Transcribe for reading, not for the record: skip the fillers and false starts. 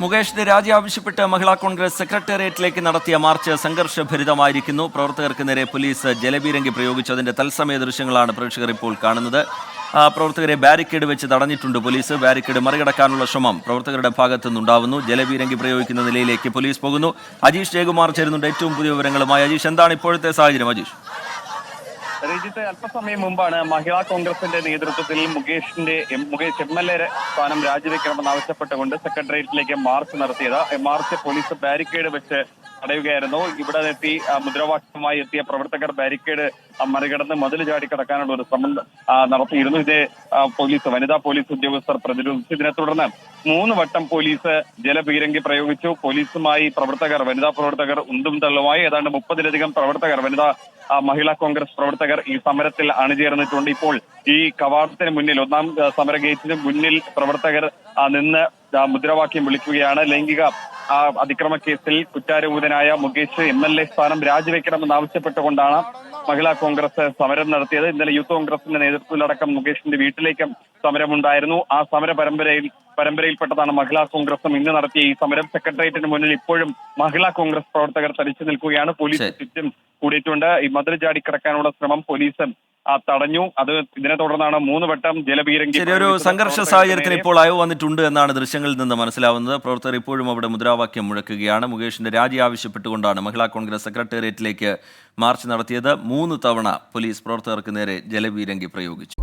മുകേഷിന്റെ രാജി ആവശ്യപ്പെട്ട് മഹിളാ കോൺഗ്രസ് സെക്രട്ടേറിയറ്റിലേക്ക് നടത്തിയ മാർച്ച് സംഘർഷഭരിതമായിരിക്കുന്നു. പ്രവർത്തകർക്ക് നേരെ പോലീസ് ജലപീരങ്കി പ്രയോഗിച്ചതിന്റെ തത്സമയ ദൃശ്യങ്ങളാണ് പ്രേക്ഷകർ ഇപ്പോൾ കാണുന്നത്. പ്രവർത്തകരെ ബാരിക്കേഡ് വെച്ച് തടഞ്ഞിട്ടുണ്ട് പോലീസ്. ബാരിക്കേഡ് മറികടക്കാനുള്ള ശ്രമം പ്രവർത്തകരുടെ ഭാഗത്തു നിന്നുണ്ടാവുന്നു. ജലപീരങ്കി പ്രയോഗിക്കുന്ന നിലയിലേക്ക് പോലീസ് പോകുന്നു. അജീഷ് ജയകുമാർ ചേരുന്നുണ്ട് ഏറ്റവും പുതിയ വിവരങ്ങളുമായി. അജീഷ്, എന്താണ് ഇപ്പോഴത്തെ സാഹചര്യം? അജീഷ്, രഞ്ജിത്ത്, അല്പസമയം മുമ്പാണ് മഹിളാ കോൺഗ്രസിന്റെ നേതൃത്വത്തിൽ മുകേഷ് MLA സ്ഥാനം രാജിവെക്കണമെന്ന് ആവശ്യപ്പെട്ടുകൊണ്ട് സെക്രട്ടേറിയറ്റിലേക്ക് മാർച്ച് നടത്തിയത്. മാർച്ച് പോലീസ് ബാരിക്കേഡ് വെച്ച് തടയുകയായിരുന്നു. ഇവിടെ എത്തി മുദ്രാവാക്യവുമായി എത്തിയ പ്രവർത്തകർ ബാരിക്കേഡ് മറികടന്ന് മതിൽ ചാടി കടക്കാനുള്ള ഒരു ശ്രമം നടത്തിയിരുന്നു. ഇത് വനിതാ പോലീസ് ഉദ്യോഗസ്ഥർ പ്രതിരോധിച്ചു. ഇതിനെ തുടർന്ന് 3 വട്ടം പോലീസ് ജലപീരങ്കി പ്രയോഗിച്ചു. പോലീസുമായി വനിതാ പ്രവർത്തകർ ഉന്തും തള്ളുമായി. ഏതാണ്ട് 30-ലധികം പ്രവർത്തകർ മഹിളാ കോൺഗ്രസ് പ്രവർത്തകർ ഈ സമരത്തിൽ അണിചേർന്നിട്ടുണ്ട്. ഇപ്പോൾ ഈ കവാടത്തിന് മുന്നിൽ, ഒന്നാം സമര ഗേറ്റിന് മുന്നിൽ പ്രവർത്തകർ നിന്ന് മുദ്രാവാക്യം വിളിക്കുകയാണ്. ലൈംഗിക അതിക്രമ കേസിൽ കുറ്റാരോപിതനായ മുകേഷ് MLA സ്ഥാനം രാജിവെക്കണമെന്ന് ആവശ്യപ്പെട്ടുകൊണ്ടാണ് മഹിളാ കോൺഗ്രസ് സമരം നടത്തിയത്. ഇന്നലെ യൂത്ത് കോൺഗ്രസിന്റെ നേതൃത്വത്തിലടക്കം മുകേഷിന്റെ വീട്ടിലേക്കും സമരമുണ്ടായിരുന്നു. ആ സമര പരമ്പരയിൽപ്പെട്ടതാണ് മഹിളാ കോൺഗ്രസും ഇന്ന് നടത്തിയ ഈ സമരം. സെക്രട്ടേറിയറ്റിന് മുന്നിൽ ഇപ്പോഴും മഹിളാ കോൺഗ്രസ് പ്രവർത്തകർ തടിച്ചു നിൽക്കുകയാണ്. പോലീസ് ചുറ്റും കൂടിയിട്ടുണ്ട്. ഈ മതിൽ ചാടിക്കടക്കാനുള്ള ശ്രമം പോലീസ് തടഞ്ഞു. ഇതിനെ തുടർന്നാണ് 3 വട്ടം ജലപീരങ്കി. ഒരു സംഘർഷ സാഹചര്യത്തിന് ഇപ്പോൾ അയവ് വന്നിട്ടുണ്ട് എന്നാണ് ദൃശ്യങ്ങളിൽ നിന്ന് മനസ്സിലാവുന്നത്. പ്രവർത്തകർ ഇപ്പോഴും അവിടെ മുദ്രാവാക്യം മുഴക്കുകയാണ്. മുകേഷിന്റെ രാജി ആവശ്യപ്പെട്ടുകൊണ്ടാണ് മഹിളാ കോൺഗ്രസ് സെക്രട്ടേറിയറ്റിലേക്ക് മാർച്ച് നടത്തിയത്. 3 തവണ പോലീസ് പ്രവർത്തകർക്ക് നേരെ ജലപീരങ്കി പ്രയോഗിച്ചു.